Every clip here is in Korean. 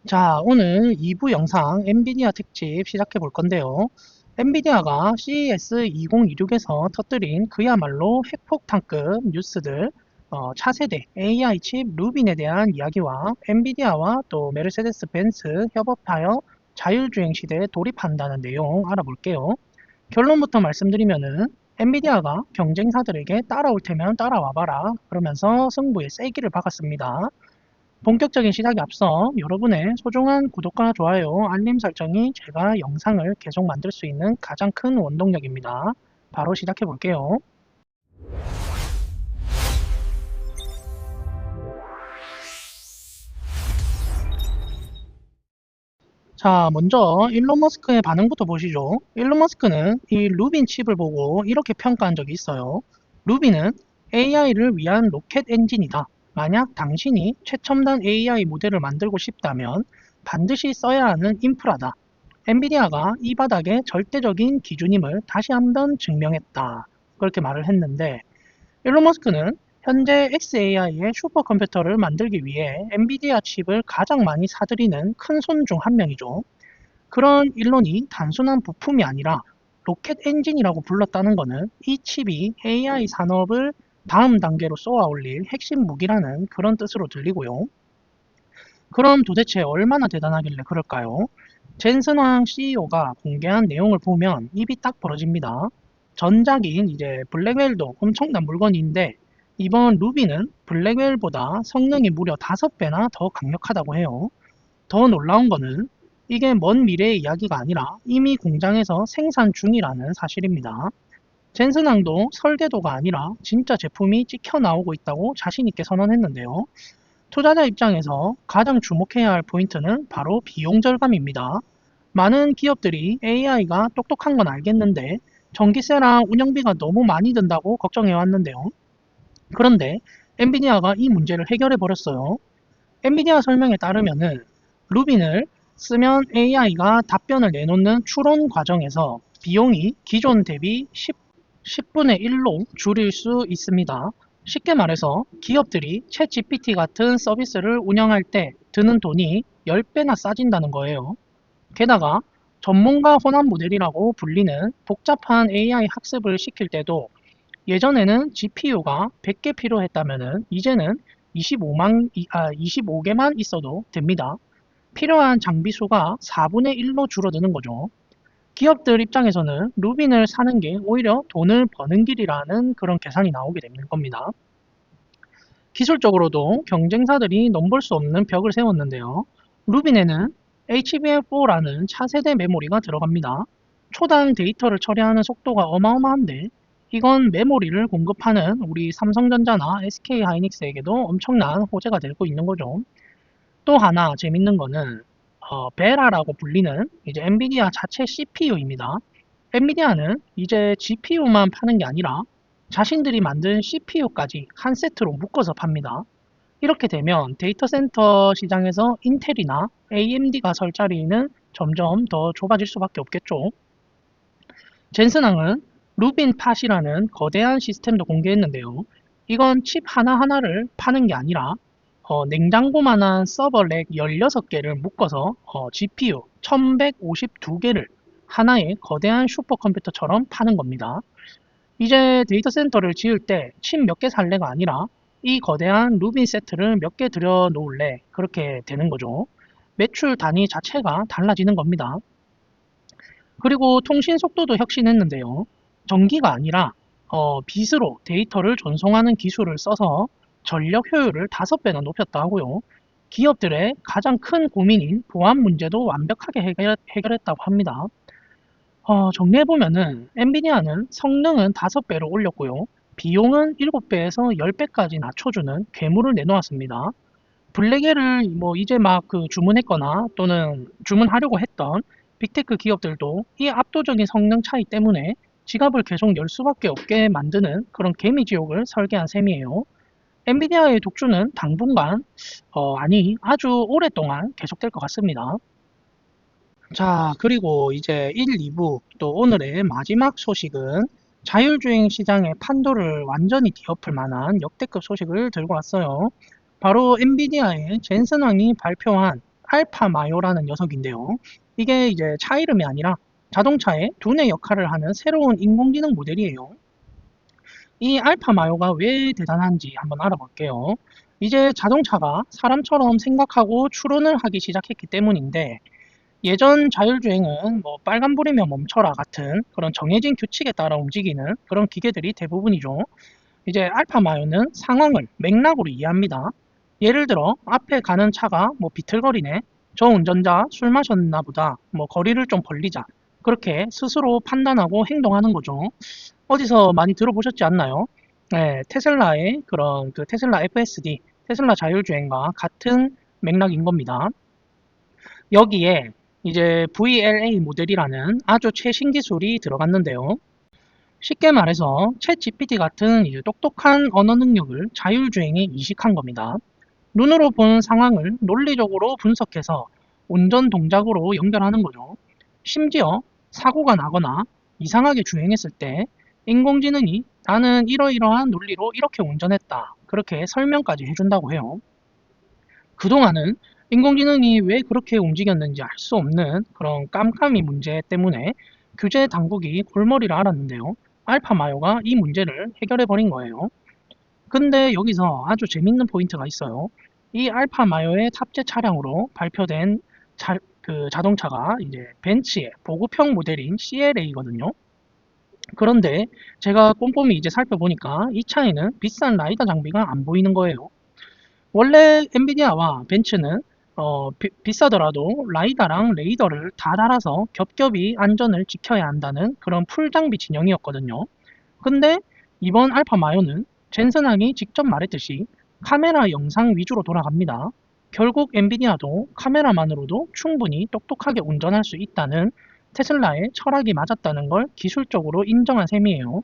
자, 오늘 2부 영상 엔비디아 특집 시작해 볼 건데요. 엔비디아가 CES 2026에서 터뜨린 그야말로 핵폭탄급 뉴스들, 차세대 AI 칩 루빈에 대한 이야기와 엔비디아와 또 메르세데스 벤츠 협업하여 자율주행 시대에 돌입한다는 내용 알아볼게요. 결론부터 말씀드리면은 엔비디아가 경쟁사들에게 따라올 테면 따라와봐라 그러면서 승부에 세기를 박았습니다. 본격적인 시작에 앞서 여러분의 소중한 구독과 좋아요, 알림 설정이 제가 영상을 계속 만들 수 있는 가장 큰 원동력입니다. 바로 시작해 볼게요. 자, 먼저 일론 머스크의 반응부터 보시죠. 일론 머스크는 이 루빈 칩을 보고 이렇게 평가한 적이 있어요. 루빈은 AI를 위한 로켓 엔진이다. 만약 당신이 최첨단 AI 모델을 만들고 싶다면 반드시 써야 하는 인프라다. 엔비디아가 이 바닥의 절대적인 기준임을 다시 한번 증명했다. 그렇게 말을 했는데, 일론 머스크는 현재 xAI의 슈퍼컴퓨터를 만들기 위해 엔비디아 칩을 가장 많이 사들이는 큰 손 중 한 명이죠. 그런 일론이 단순한 부품이 아니라 로켓 엔진이라고 불렀다는 것은 이 칩이 AI 산업을 다음 단계로 쏘아 올릴 핵심 무기라는 그런 뜻으로 들리고요. 그럼 도대체 얼마나 대단하길래 그럴까요? 젠슨 황 CEO가 공개한 내용을 보면 입이 딱 벌어집니다. 전작인 이제 블랙웰도 엄청난 물건인데 이번 루비는 블랙웰보다 성능이 무려 5배나 더 강력하다고 해요. 더 놀라운 거는 이게 먼 미래의 이야기가 아니라 이미 공장에서 생산 중이라는 사실입니다. 젠슨 황도 설계도가 아니라 진짜 제품이 찍혀 나오고 있다고 자신 있게 선언했는데요. 투자자 입장에서 가장 주목해야 할 포인트는 바로 비용 절감입니다. 많은 기업들이 AI가 똑똑한 건 알겠는데 전기세랑 운영비가 너무 많이 든다고 걱정해 왔는데요. 그런데 엔비디아가 이 문제를 해결해 버렸어요. 엔비디아 설명에 따르면은 루빈을 쓰면 AI가 답변을 내놓는 추론 과정에서 비용이 기존 대비 10분의 1로 줄일 수 있습니다. 쉽게 말해서 기업들이 챗GPT 같은 서비스를 운영할 때 드는 돈이 10배나 싸진다는 거예요. 게다가 전문가 혼합 모델이라고 불리는 복잡한 AI 학습을 시킬 때도 예전에는 GPU가 100개 필요했다면 이제는 25개만 있어도 됩니다. 필요한 장비 수가 4분의 1로 줄어드는 거죠. 기업들 입장에서는 루빈을 사는 게 오히려 돈을 버는 길이라는 그런 계산이 나오게 되는 겁니다. 기술적으로도 경쟁사들이 넘볼 수 없는 벽을 세웠는데요. 루빈에는 HBM4라는 차세대 메모리가 들어갑니다. 초당 데이터를 처리하는 속도가 어마어마한데 이건 메모리를 공급하는 우리 삼성전자나 SK하이닉스에게도 엄청난 호재가 되고 있는 거죠. 또 하나 재밌는 거는 베라라고 불리는 이제 엔비디아 자체 CPU입니다. 엔비디아는 이제 GPU만 파는 게 아니라 자신들이 만든 CPU까지 한 세트로 묶어서 팝니다. 이렇게 되면 데이터 센터 시장에서 인텔이나 AMD가 설 자리는 점점 더 좁아질 수밖에 없겠죠. 젠슨항은 루빈 팟이라는 거대한 시스템도 공개했는데요. 이건 칩 하나하나를 파는 게 아니라 냉장고만한 서버 렉 16개를 묶어서 GPU 1152개를 하나의 거대한 슈퍼컴퓨터처럼 파는 겁니다. 이제 데이터 센터를 지을 때 칩 몇 개 살래가 아니라 이 거대한 루빈 세트를 몇 개 들여 놓을래 그렇게 되는 거죠. 매출 단위 자체가 달라지는 겁니다. 그리고 통신 속도도 혁신했는데요. 전기가 아니라 빛으로 데이터를 전송하는 기술을 써서 전력 효율을 5배나 높였다 하고요. 기업들의 가장 큰 고민인 보안 문제도 완벽하게 해결했다고 합니다. 정리해보면은 엔비디아는 성능은 5배로 올렸고요. 비용은 7배에서 10배까지 낮춰주는 괴물을 내놓았습니다. 블랙에를 뭐 이제 막 그 주문했거나 또는 주문하려고 했던 빅테크 기업들도 이 압도적인 성능 차이 때문에 지갑을 계속 열 수밖에 없게 만드는 그런 개미지옥을 설계한 셈이에요. 엔비디아의 독주는 당분간, 아니 아주 오랫동안 계속될 것 같습니다. 자, 그리고 이제 1, 2부 또 오늘의 마지막 소식은 자율주행 시장의 판도를 완전히 뒤엎을 만한 역대급 소식을 들고 왔어요. 바로 엔비디아의 젠슨 황이 발표한 알파마요라는 녀석인데요. 이게 이제 차 이름이 아니라 자동차의 두뇌 역할을 하는 새로운 인공지능 모델이에요. 이 알파마요가 왜 대단한지 한번 알아볼게요. 이제 자동차가 사람처럼 생각하고 추론을 하기 시작했기 때문인데, 예전 자율주행은 뭐 빨간불이면 멈춰라 같은 그런 정해진 규칙에 따라 움직이는 그런 기계들이 대부분이죠. 이제 알파마요는 상황을 맥락으로 이해합니다. 예를 들어 앞에 가는 차가 뭐 비틀거리네. 저 운전자 술 마셨나 보다. 뭐 거리를 좀 벌리자. 그렇게 스스로 판단하고 행동하는 거죠. 어디서 많이 들어보셨지 않나요? 네, 테슬라의 그런 그 테슬라 FSD, 테슬라 자율주행과 같은 맥락인 겁니다. 여기에 이제 VLA 모델이라는 아주 최신 기술이 들어갔는데요. 쉽게 말해서 챗 GPT 같은 이제 똑똑한 언어 능력을 자율주행에 이식한 겁니다. 눈으로 본 상황을 논리적으로 분석해서 운전 동작으로 연결하는 거죠. 심지어 사고가 나거나 이상하게 주행했을 때 인공지능이 나는 이러이러한 논리로 이렇게 운전했다. 그렇게 설명까지 해준다고 해요. 그동안은 인공지능이 왜 그렇게 움직였는지 알 수 없는 그런 깜깜이 문제 때문에 규제 당국이 골머리를 앓았는데요. 알파마요가 이 문제를 해결해 버린 거예요. 근데 여기서 아주 재밌는 포인트가 있어요. 이 알파마요의 탑재 차량으로 발표된 그 자동차가 이제 벤츠의 보급형 모델인 CLA거든요. 그런데 제가 꼼꼼히 이제 살펴보니까 이 차에는 비싼 라이더 장비가 안 보이는 거예요. 원래 엔비디아와 벤츠는 비싸더라도 라이다랑 레이더를 다 달아서 겹겹이 안전을 지켜야 한다는 그런 풀장비 진영이었거든요. 근데 이번 알파 마요는 젠슨항이 직접 말했듯이 카메라 영상 위주로 돌아갑니다. 결국 엔비디아도 카메라만으로도 충분히 똑똑하게 운전할 수 있다는 테슬라의 철학이 맞았다는 걸 기술적으로 인정한 셈이에요.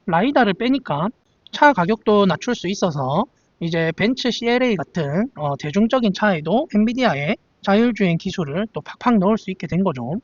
라이다를 빼니까 차 가격도 낮출 수 있어서 이제 벤츠 CLA 같은 대중적인 차에도 엔비디아의 자율주행 기술을 또 팍팍 넣을 수 있게 된 거죠.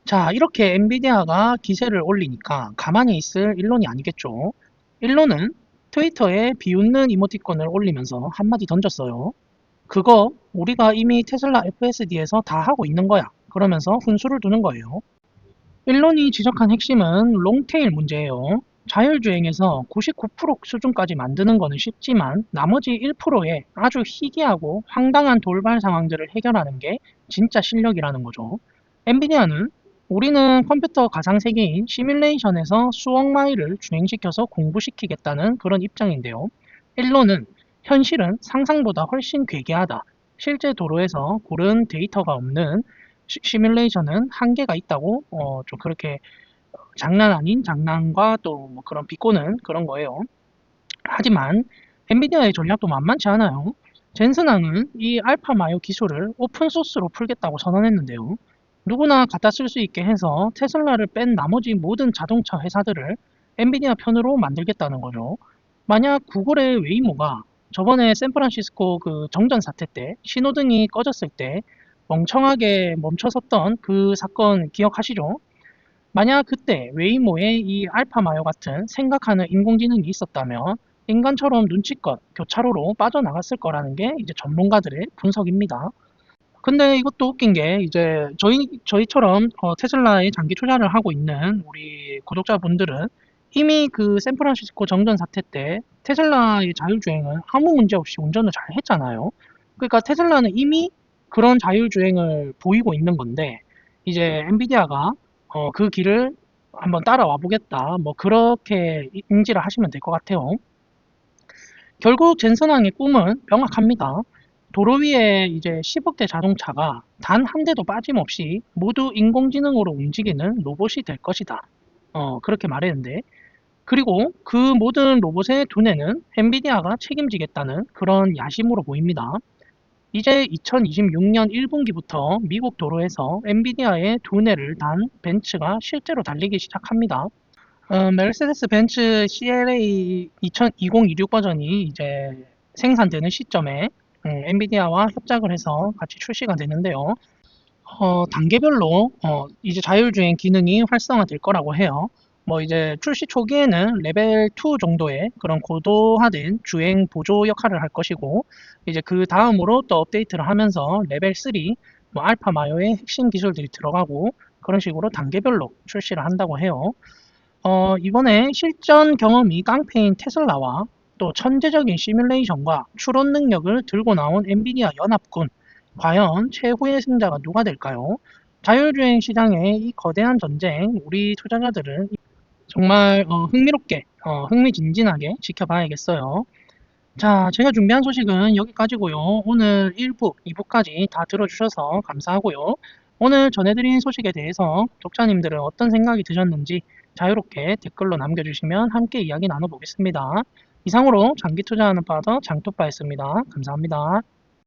자, 이렇게 엔비디아가 기세를 올리니까 가만히 있을 일론이 아니겠죠. 일론은 트위터에 비웃는 이모티콘을 올리면서 한마디 던졌어요. 그거 우리가 이미 테슬라 FSD에서 다 하고 있는 거야. 그러면서 훈수를 두는 거예요. 일론이 지적한 핵심은 롱테일 문제예요. 자율주행에서 99% 수준까지 만드는 거는 쉽지만 나머지 1%의 아주 희귀하고 황당한 돌발 상황들을 해결하는 게 진짜 실력이라는 거죠. 엔비디아는 우리는 컴퓨터 가상세계인 시뮬레이션에서 수억 마일을 주행시켜서 공부시키겠다는 그런 입장인데요. 일론은 현실은 상상보다 훨씬 괴괴하다. 실제 도로에서 고른 데이터가 없는 시뮬레이션은 한계가 있다고 좀 그렇게 장난 아닌 장난과 또 뭐 그런 비꼬는 그런 거예요. 하지만 엔비디아의 전략도 만만치 않아요. 젠슨항은 이 알파마요 기술을 오픈소스로 풀겠다고 선언했는데요. 누구나 갖다 쓸 수 있게 해서 테슬라를 뺀 나머지 모든 자동차 회사들을 엔비디아 편으로 만들겠다는 거죠. 만약 구글의 웨이모가 저번에 샌프란시스코 그 정전 사태 때 신호등이 꺼졌을 때 멍청하게 멈춰섰던 그 사건 기억하시죠? 만약 그때 웨이모에 이 알파마요 같은 생각하는 인공지능이 있었다면 인간처럼 눈치껏 교차로로 빠져나갔을 거라는 게 이제 전문가들의 분석입니다. 근데 이것도 웃긴 게 이제 저희처럼 테슬라에 장기 투자를 하고 있는 우리 구독자분들은 이미 그 샌프란시스코 정전 사태 때 테슬라의 자율주행은 아무 문제 없이 운전을 잘 했잖아요. 그러니까 테슬라는 이미 그런 자율주행을 보이고 있는 건데 이제 엔비디아가 그 길을 한번 따라와 보겠다. 뭐 그렇게 인지를 하시면 될 것 같아요. 결국 젠슨항의 꿈은 명확합니다. 도로 위에 이제 10억대 자동차가 단 한 대도 빠짐없이 모두 인공지능으로 움직이는 로봇이 될 것이다. 그렇게 말했는데, 그리고 그 모든 로봇의 두뇌는 엔비디아가 책임지겠다는 그런 야심으로 보입니다. 이제 2026년 1분기부터 미국 도로에서 엔비디아의 두뇌를 단 벤츠가 실제로 달리기 시작합니다. 메르세데스 벤츠 CLA 2026 버전이 이제 생산되는 시점에 엔비디아와 협작을 해서 같이 출시가 되는데요. 단계별로 이제 자율주행 기능이 활성화될 거라고 해요. 뭐 이제 출시 초기에는 레벨 2 정도의 그런 고도화된 주행 보조 역할을 할 것이고, 이제 그 다음으로 또 업데이트를 하면서 레벨 3, 뭐 알파 마요의 핵심 기술들이 들어가고 그런 식으로 단계별로 출시를 한다고 해요. 이번에 실전 경험이 깡패인 테슬라와 또 천재적인 시뮬레이션과 추론 능력을 들고 나온 엔비디아 연합군, 과연 최후의 승자가 누가 될까요? 자율주행 시장의 이 거대한 전쟁, 우리 투자자들은 정말 흥미롭게, 흥미진진하게 지켜봐야겠어요. 자, 제가 준비한 소식은 여기까지고요. 오늘 1부, 2부까지 다 들어주셔서 감사하고요. 오늘 전해드린 소식에 대해서 독자님들은 어떤 생각이 드셨는지 자유롭게 댓글로 남겨주시면 함께 이야기 나눠보겠습니다. 이상으로 장기 투자하는 파더 장투파였습니다. 감사합니다.